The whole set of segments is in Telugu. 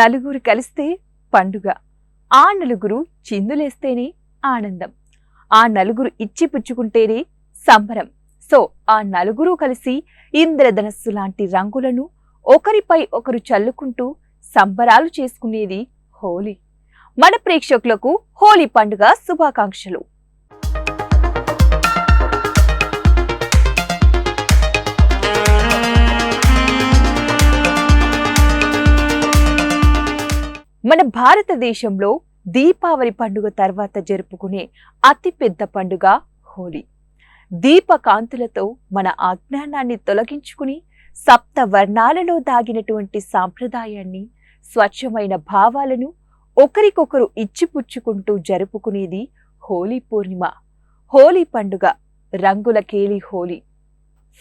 నలుగురు కలిస్తే పండుగ, ఆ నలుగురు చిందులేస్తేనే ఆనందం, ఆ నలుగురు ఇచ్చి పుచ్చుకుంటేనే సంబరం. సో ఆ నలుగురు కలిసి ఇంద్రధనస్సు లాంటి రంగులను ఒకరిపై ఒకరు చల్లుకుంటూ సంబరాలు చేసుకునేది హోలీ. మన ప్రేక్షకులకు హోలీ పండుగ శుభాకాంక్షలు. మన భారతదేశంలో దీపావళి పండుగ తర్వాత జరుపుకునే అతిపెద్ద పండుగ హోలీ. దీపకాంతులతో మన అజ్ఞానాన్ని తొలగించుకుని సప్త వర్ణాలలో దాగినటువంటి సాంప్రదాయాన్ని, స్వచ్ఛమైన భావాలను ఒకరికొకరు ఇచ్చిపుచ్చుకుంటూ జరుపుకునేది హోలీ పూర్ణిమ. హోలీ పండుగ రంగుల కేలి హోలీ.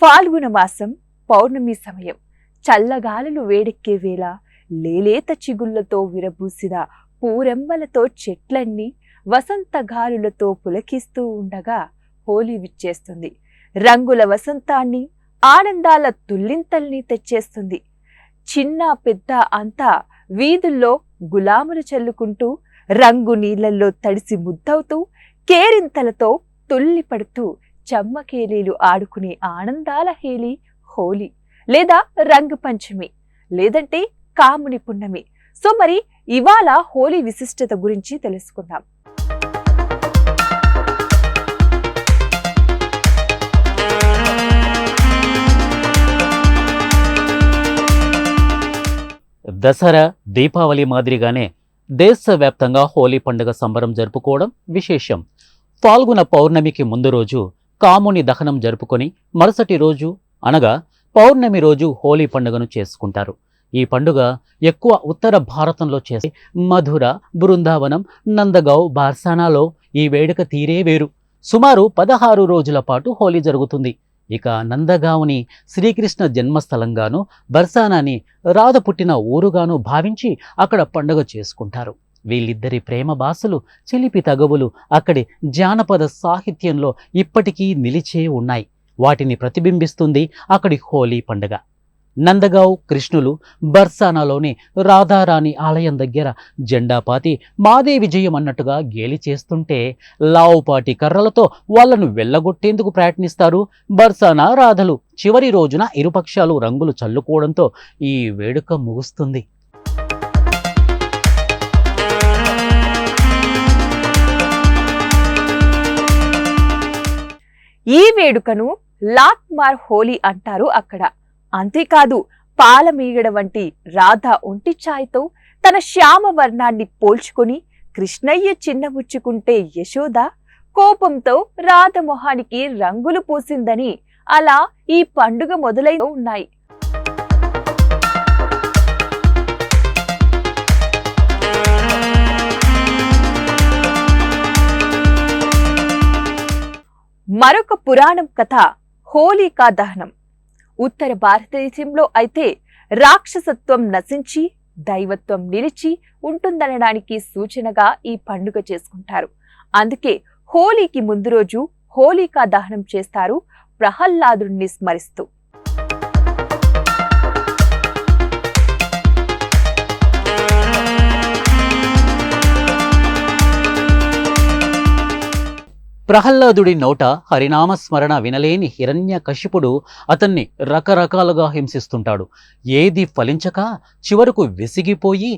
ఫాల్గుణ మాసం పౌర్ణమి సమయం, చల్లగాలులు వేడెక్కే వేళ లేలేత చిగుళ్లతో విరబూసిన పూరెమ్మలతో చెట్లన్నీ వసంత గాలులతో పులకిస్తూ ఉండగా హోలీ విచ్చేస్తుంది. రంగుల వసంతాన్ని, ఆనందాల తుల్లింతల్ని తెచ్చేస్తుంది. చిన్న పెద్ద అంతా వీధుల్లో గులాములు చల్లుకుంటూ, రంగు నీళ్లలో తడిసి ముద్దవుతూ, కేరింతలతో తుల్లిపడుతూ చమ్మకేలీలు ఆడుకునే ఆనందాల హేళి హోలీ, లేదా రంగు పంచమి, లేదంటే కాముని పున్నమి. సో మరి ఇవాళ హోలీ విశిష్టత గురించి తెలుసుకుందాం. దసరా, దీపావళి మాదిరిగానే దేశవ్యాప్తంగా హోలీ పండుగ సంబరం జరుపుకోవడం విశేషం. ఫాల్గుణ పౌర్ణమికి ముందు రోజు కాముని దహనం జరుపుకొని మరుసటి రోజు అనగా పౌర్ణమి రోజు హోలీ పండుగను చేసుకుంటారు. ఈ పండుగ ఎక్కువ ఉత్తర భారతంలో చేసే మధుర, బృందావనం, నందగావ్, బార్సానాలో ఈ వేడుక తీరే వేరు. సుమారు 16 రోజుల పాటు హోలీ జరుగుతుంది. ఇక నందగావ్ని శ్రీకృష్ణ జన్మస్థలంగాను, బర్సానాని రాధ పుట్టిన ఊరుగాను భావించి అక్కడ పండుగ చేసుకుంటారు. వీళ్ళిద్దరి ప్రేమ బాసలు, చిలిపి తగవులు అక్కడి జానపద సాహిత్యంలో ఇప్పటికీ నిలిచే ఉన్నాయి. వాటిని ప్రతిబింబిస్తుంది అక్కడి హోలీ పండుగ. నందగావ్ కృష్ణులు బర్సానాలోని రాధారాణి ఆలయం దగ్గర జెండాపాతి మాదే విజయం అన్నట్టుగా గేలి చేస్తుంటే లావుపాటి కర్రలతో వాళ్లను వెళ్ళగొట్టేందుకు ప్రయత్నిస్తారు బర్సానా రాధలు. చివరి రోజున ఇరుపక్షాలు రంగులు చల్లుకోవడంతో ఈ వేడుక ముగుస్తుంది. ఈ వేడుకను లాట్మార్ హోలీ అంటారు అక్కడ. అంతేకాదు, పాలమీగడ వంటి రాధ ఒంటి ఛాయ్తో తన శ్యామ వర్ణాన్ని పోల్చుకుని కృష్ణయ్య చిన్నబుచ్చుకుంటే యశోద కోపంతో రాధ మొహానికి రంగులు పూసిందని అలా ఈ పండుగ మొదలై ఉన్నాయి. మరొక పురాణం కథ హోలికా దహనం. ఉత్తర భారతదేశంలో అయితే రాక్షసత్వం నశించి దైవత్వం నిలిచి ఉంటుందనడానికి సూచనగా ఈ పండుగ చేసుకుంటారు. అందుకే హోలీకి ముందు రోజు హోలికా దహనం చేస్తారు, ప్రహ్లాదుడిని స్మరిస్తూ. ప్రహ్లాదుడి నోట హరినామస్మరణ వినలేని హిరణ్యకశిపుడు అతన్ని రకరకాలుగా హింసిస్తుంటాడు. ఏది ఫలించక చివరకు విసిగిపోయి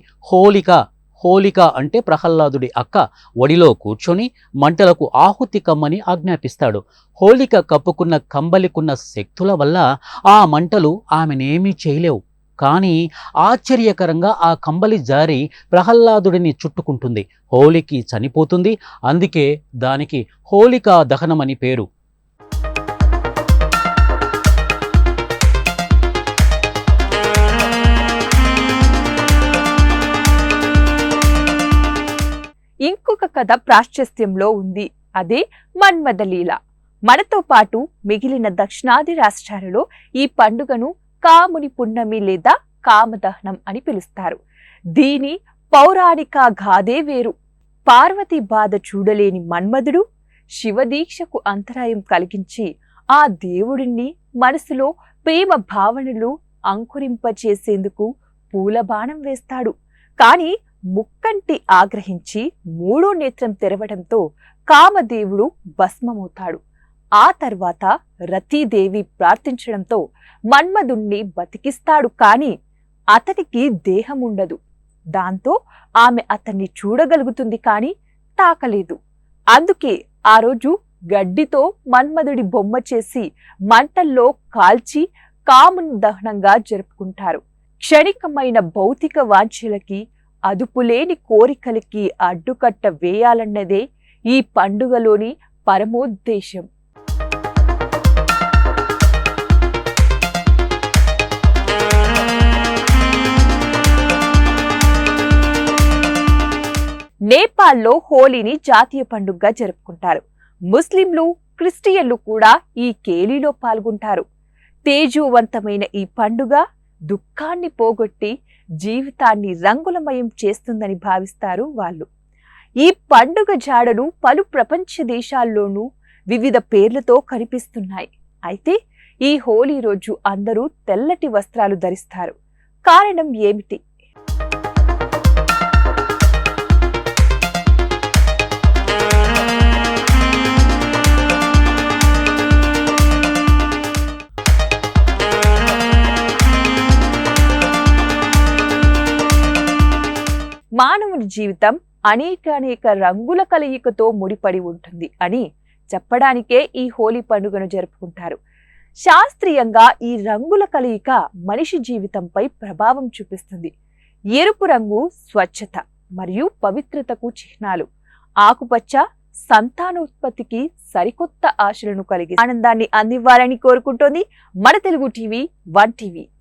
హోలిక అంటే ప్రహ్లాదుడి అక్క ఒడిలో కూర్చొని మంటలకు ఆహుతి కమ్మని ఆజ్ఞాపిస్తాడు. హోలిక కప్పుకున్న కంబలికున్న శక్తుల వల్ల ఆ మంటలు ఆమెనేమీ చేయలేవు. కానీ ఆశ్చర్యకరంగా ఆ కంబలి జారి ప్రహ్లాదుడిని చుట్టుకుంటుంది. హోలీకి చనిపోతుంది. అందుకే దానికి హోలికా దహనమని పేరు. ఇంకొక కథ ప్రాశస్త్యంలో ఉంది. అదే మన్మథలీల. మనతో పాటు మిగిలిన దక్షిణాది రాష్ట్రాలలో ఈ పండుగను కాముని పున్నమి లేదా కామదహనం అని పిలుస్తారు. దీని పౌరాణిక గాథే వేరు. పార్వతి బాధ చూడలేని మన్మధుడు శివదీక్షకు అంతరాయం కలిగించి ఆ దేవుడిని మనసులో ప్రేమ భావనలు అంకురింపచేసేందుకు పూలబాణం వేస్తాడు. కాని ముక్కంటి ఆగ్రహించి మూడో నేత్రం తెరవడంతో కామదేవుడు భస్మమవుతాడు. ఆ తర్వాత రతీదేవి ప్రార్థించడంతో మన్మధుణ్ణి బతికిస్తాడు. కాని అతనికి దేహముండదు. దాంతో ఆమె అతన్ని చూడగలుగుతుంది కాని తాకలేదు. అందుకే ఆ రోజు గడ్డితో మన్మధుడి బొమ్మ చేసి మంటల్లో కాల్చి కాముని దహనంగా జరుపుకుంటారు. క్షణికమైన భౌతిక వాంఛలకి, అదుపులేని కోరికలకి అడ్డుకట్ట వేయాలన్నదే ఈ పండుగలోని పరమోద్దేశం. నేపాల్లో హోలీని జాతీయ పండుగగా జరుపుకుంటారు. ముస్లింలు, క్రిస్టియన్లు కూడా ఈ కేలీలో పాల్గొంటారు. తేజోవంతమైన ఈ పండుగ దుఃఖాన్ని పోగొట్టి జీవితాన్ని రంగులమయం చేస్తుందని భావిస్తారు వాళ్ళు. ఈ పండుగ జాడలు పలు ప్రపంచ దేశాల్లోనూ వివిధ పేర్లతో కనిపిస్తున్నాయి. అయితే ఈ హోలీ రోజు అందరూ తెల్లటి వస్త్రాలు ధరిస్తారు. కారణం ఏమిటి? మానవుని జీవితం అనేక రంగుల కలయికతో ముడిపడి ఉంటుంది అని చెప్పడానికే ఈ హోలీ పండుగను జరుపుకుంటారు. శాస్త్రీయంగా ఈ రంగుల కలయిక మనిషి జీవితంపై ప్రభావం చూపిస్తుంది. ఎరుపు రంగు స్వచ్ఛత మరియు పవిత్రతకు చిహ్నాలు. ఆకుపచ్చ సంతానోత్పత్తికి సరికొత్త ఆశలను కలిగి ఆనందాన్ని అందివ్వాలని కోరుకుంటోంది మన తెలుగు టీవీ 1 టీవీ.